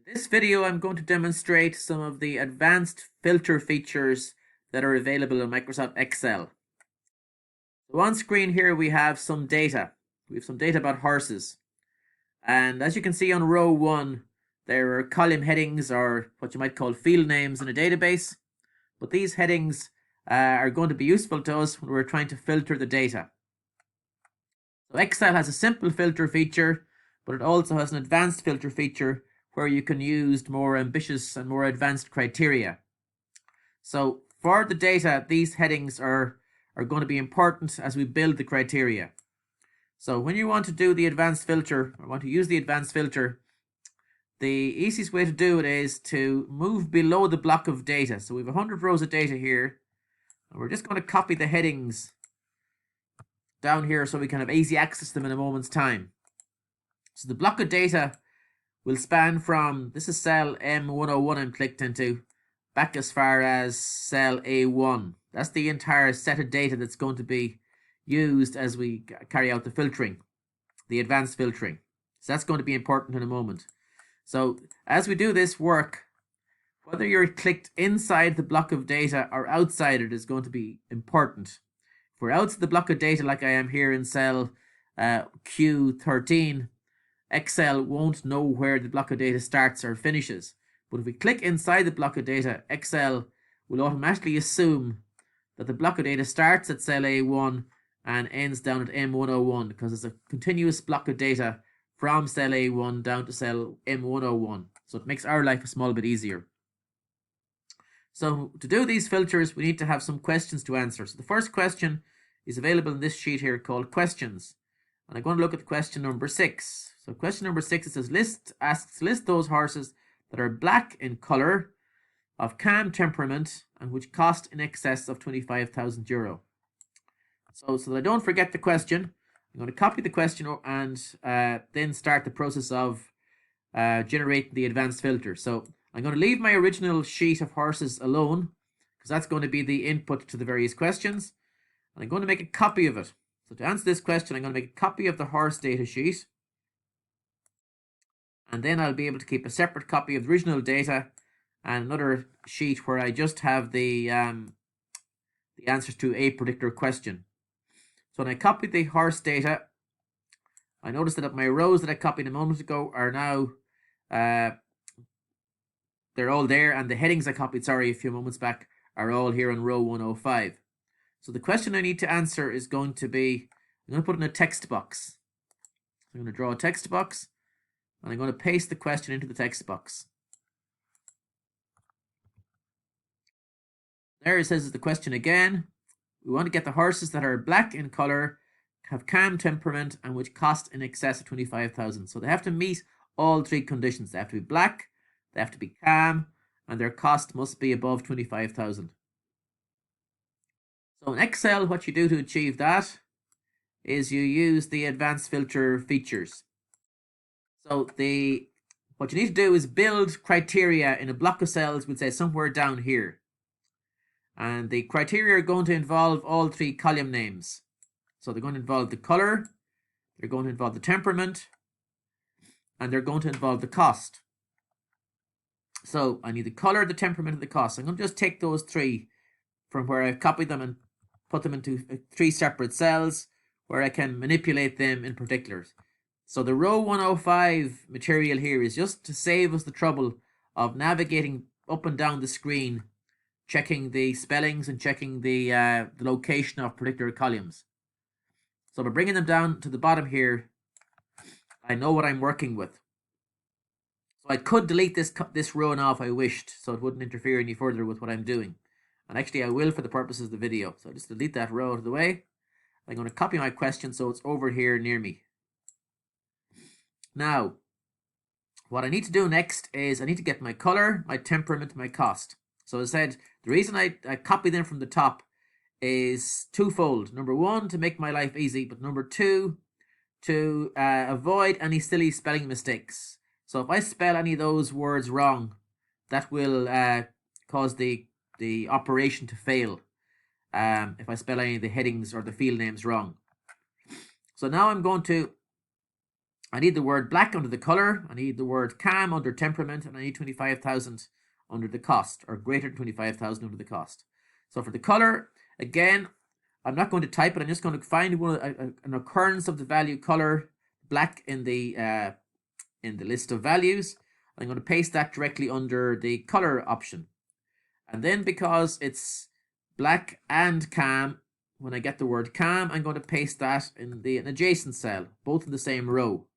In this video, I'm going to demonstrate some of the advanced filter features that are available in Microsoft Excel. So on screen here, we have some data. We have some data about horses. And as you can see on row 1, there are column headings, or what you might call field names in a database. But these headings are going to be useful to us when we're trying to filter the data. So Excel has a simple filter feature, but it also has an advanced filter feature where you can use more ambitious and more advanced criteria. So for the data, these headings are going to be important as we build the criteria. So when you want to do the advanced filter, or want to use the advanced filter, the easiest way to do it is to move below the block of data. So we have 100 rows of data here, and we're just going to copy the headings down here so we can have easy access to them in a moment's time. So the block of data will span from, this is cell M101 I'm clicked into, back as far as cell A1. That's the entire set of data that's going to be used as we carry out the filtering, the advanced filtering. So that's going to be important in a moment. So as we do this work, whether you're clicked inside the block of data or outside it is going to be important. If we're outside the block of data like I am here in cell Q13, Excel won't know where the block of data starts or finishes. But if we click inside the block of data, Excel will automatically assume that the block of data starts at cell A1 and ends down at M101 because it's a continuous block of data from cell A1 down to cell M101. So it makes our life a small bit easier. So to do these filters, we need to have some questions to answer. So the first question is available in this sheet here called questions. And I'm going to look at question number 6. So question number 6, it says list those horses that are black in colour, of calm temperament, and which cost in excess of €25,000. So that I don't forget the question, I'm going to copy the question and then start the process of generating the advanced filter. So I'm going to leave my original sheet of horses alone because that's going to be the input to the various questions. And I'm going to make a copy of it. So to answer this question, I'm going to make a copy of the horse data sheet. And then I'll be able to keep a separate copy of the original data and another sheet where I just have the answers to a particular question. So when I copy the horse data, I notice that my rows that I copied a moment ago are now, they're all there, and the headings I copied, a few moments back are all here on row 105. So the question I need to answer is going to be, I'm going to put in a text box. I'm going to draw a text box, and I'm going to paste the question into the text box. There it says the question again. We want to get the horses that are black in colour, have calm temperament, and which cost in excess of 25,000. So they have to meet all three conditions. They have to be black, they have to be calm, and their cost must be above 25,000. So in Excel, what you do to achieve that is you use the advanced filter features. So what you need to do is build criteria in a block of cells, we'll say somewhere down here. And the criteria are going to involve all three column names. So they're going to involve the color, they're going to involve the temperament, and they're going to involve the cost. So I need the color, the temperament, and the cost. I'm going to just take those three from where I've copied them and put them into 3 separate cells where I can manipulate them in particulars. So the row 105 material here is just to save us the trouble of navigating up and down the screen, checking the spellings and checking the location of particular columns. So by bringing them down to the bottom here, I know what I'm working with. So I could delete this row now if I wished, so it wouldn't interfere any further with what I'm doing. And actually I will for the purposes of the video. So I'll just delete that row out of the way. I'm going to copy my question so it's over here near me. Now, what I need to do next is I need to get my color, my temperament, my cost. So as I said, the reason I copied them from the top is twofold. Number 1, to make my life easy, but number 2, to avoid any silly spelling mistakes. So if I spell any of those words wrong, that will cause the operation to fail if I spell any of the headings or the field names wrong. So now I'm going to I need the word black under the color, I need the word calm under temperament, and I need 25,000 under the cost, or greater than 25,000 under the cost. So for the color, again, I'm not going to type it, I'm just going to find an occurrence of the value color black in the list of values. I'm going to paste that directly under the color option. And then because it's black and calm, when I get the word calm, I'm going to paste that in an adjacent cell, both in the same row.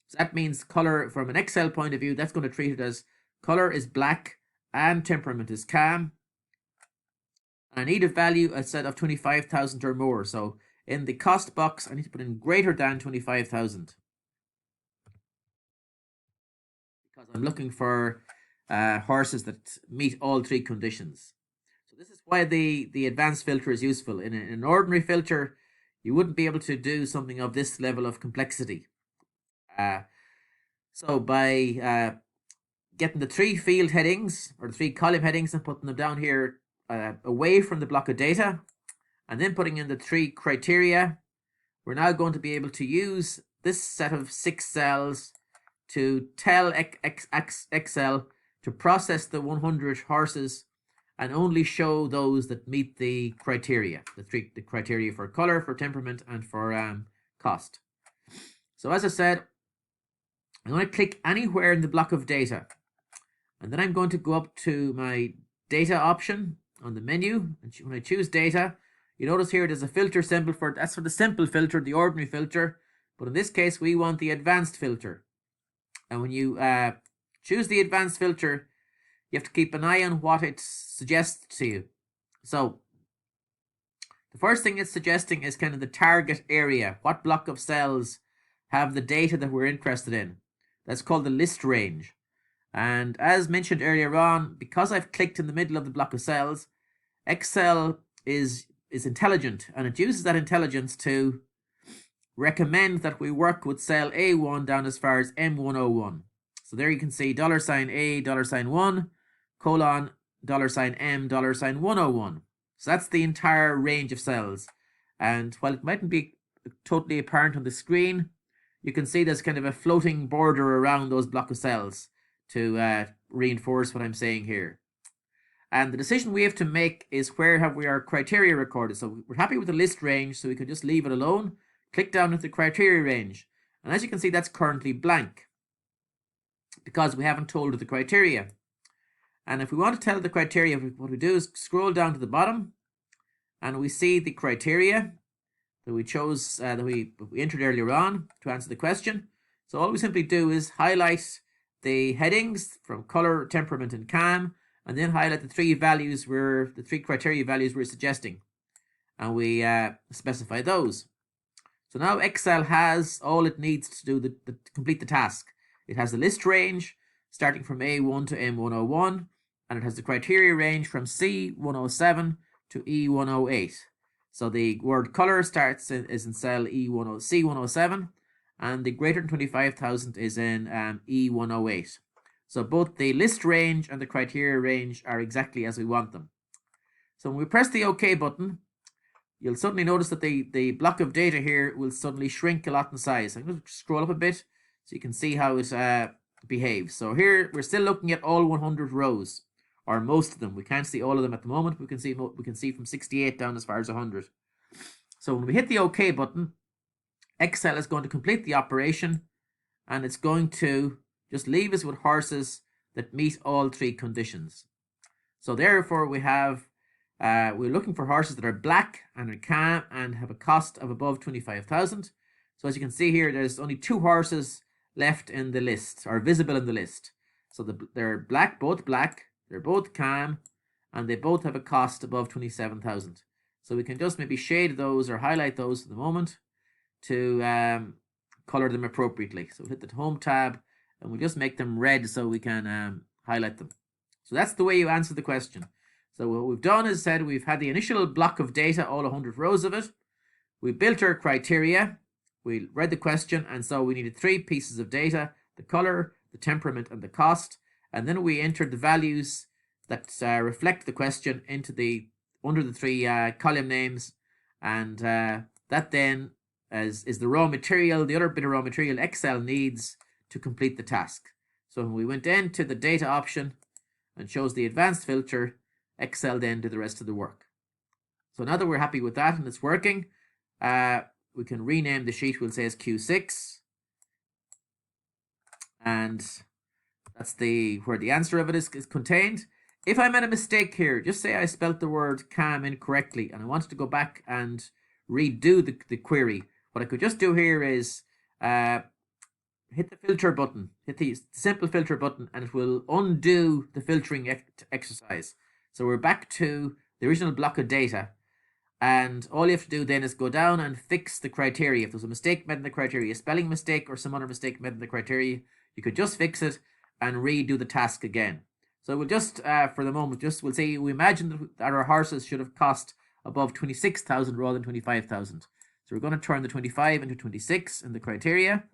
So that means color, from an Excel point of view, that's going to treat it as color is black and temperament is calm. I need a value, a set of 25,000 or more. So in the cost box, I need to put in greater than 25,000. Because I'm looking for horses that meet all three conditions. So this is why the advanced filter is useful. In an ordinary filter, you wouldn't be able to do something of this level of complexity. So by getting the three field headings or the three column headings and putting them down here away from the block of data, and then putting in the three criteria, we're now going to be able to use this set of 6 cells to tell Excel to process the 100 horses and only show those that meet the criteria, the criteria for color, for temperament, and for cost. So as I said, I'm going to click anywhere in the block of data, and then I'm going to go up to my data option on the menu, and when I choose data, you notice here there's a filter symbol for, that's for the simple filter, the ordinary filter, but in this case we want the advanced filter. And when you choose the advanced filter, you have to keep an eye on what it suggests to you. So the first thing it's suggesting is kind of the target area. What block of cells have the data that we're interested in? That's called the list range. And as mentioned earlier on, because I've clicked in the middle of the block of cells, Excel is intelligent, and it uses that intelligence to recommend that we work with cell A1 down as far as M101. So there you can see $A, $1, colon, $M, $101. So that's the entire range of cells. And while it mightn't be totally apparent on the screen, you can see there's kind of a floating border around those block of cells to reinforce what I'm saying here. And the decision we have to make is where have we our criteria recorded. So we're happy with the list range, so we can just leave it alone. Click down into the criteria range. And as you can see, that's currently blank because we haven't told it the criteria. And if we want to tell the criteria, what we do is scroll down to the bottom and we see the criteria that we chose, that we entered earlier on to answer the question. So all we simply do is highlight the headings from color, temperament, and calm, and then highlight the three criteria values we're suggesting, and we specify those. So now Excel has all it needs to do to complete the task. It has the list range starting from A1 to M101, and it has the criteria range from C107 to E108. So the word color is in cell C107, and the greater than 25,000 is in E108. So both the list range and the criteria range are exactly as we want them. So when we press the OK button, you'll suddenly notice that the block of data here will suddenly shrink a lot in size. I'm going to scroll up a bit so you can see how it behaves. So here we're still looking at all 100 rows, or most of them. We can't see all of them at the moment. We can see from 68 down as far as 100. So when we hit the OK button, Excel is going to complete the operation, and it's going to just leave us with horses that meet all three conditions. So therefore we have we're looking for horses that are black and are calm and have a cost of above 25,000. So as you can see here, there's only 2 horses left in the list, or visible in the list. So they're black, both black, they're both calm, and they both have a cost above 27,000. So we can just maybe shade those or highlight those for the moment to color them appropriately. So we'll hit the Home tab and we'll just make them red so we can highlight them. So that's the way you answer the question. So what we've done is said we've had the initial block of data, all 100 rows of it. We built our criteria. We read the question, and so we needed 3 pieces of data: the color, the temperament, and the cost. And then we entered the values that reflect the question into under the 3 column names, and that then is the raw material, the other bit of raw material Excel needs to complete the task. So when we went into the data option and chose the advanced filter, Excel then did the rest of the work. So now that we're happy with that and it's working, we can rename the sheet. We'll say it's Q6, and that's where the answer of it is contained. If I made a mistake here, just say I spelt the word CAM incorrectly and I wanted to go back and redo the query, what I could just do here is hit the filter button, hit the simple filter button, and it will undo the filtering exercise. So we're back to the original block of data, and all you have to do then is go down and fix the criteria. If there's a mistake made in the criteria, a spelling mistake or some other mistake made in the criteria, you could just fix it and redo the task again. So we'll just, for the moment, we'll say we imagine that our horses should have cost above 26,000 rather than 25,000. So we're going to turn the 25 into 26 in the criteria.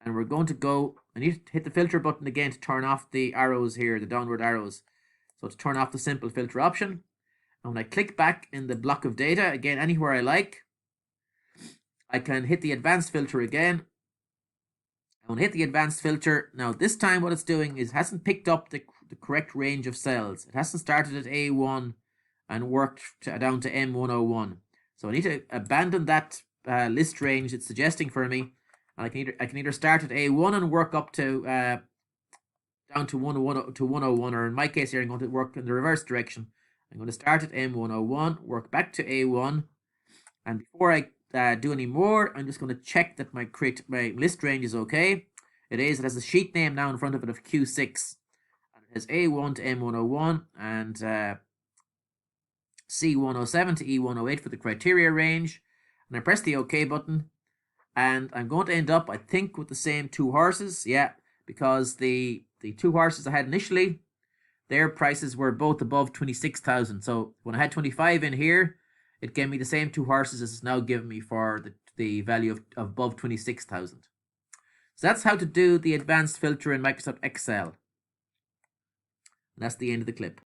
And we're going to go, I need to hit the filter button again to turn off the arrows here, the downward arrows. So to turn off the simple filter option. And when I click back in the block of data, again, anywhere I like, I can hit the advanced filter again. I want to hit the advanced filter. Now this time what it's doing is it hasn't picked up the correct range of cells. It hasn't started at A1 and worked down to M101. So I need to abandon that list range it's suggesting for me. And I can either start at A1 and work up to down to 101, or in my case here I'm going to work in the reverse direction. I'm going to start at M101, work back to A1, and before I do any more, I'm just going to check that my list range is okay. It is. It has a sheet name now in front of it of Q6, and it has A1 to M101 and C107 to E108 for the criteria range. And I press the OK button, and I'm going to end up, I think, with the same two horses. Yeah, because the two horses I had initially, their prices were both above 26,000. So when I had 25 in here, it gave me the same two horses as it's now giving me for the value of above 26,000. So that's how to do the advanced filter in Microsoft Excel. And that's the end of the clip.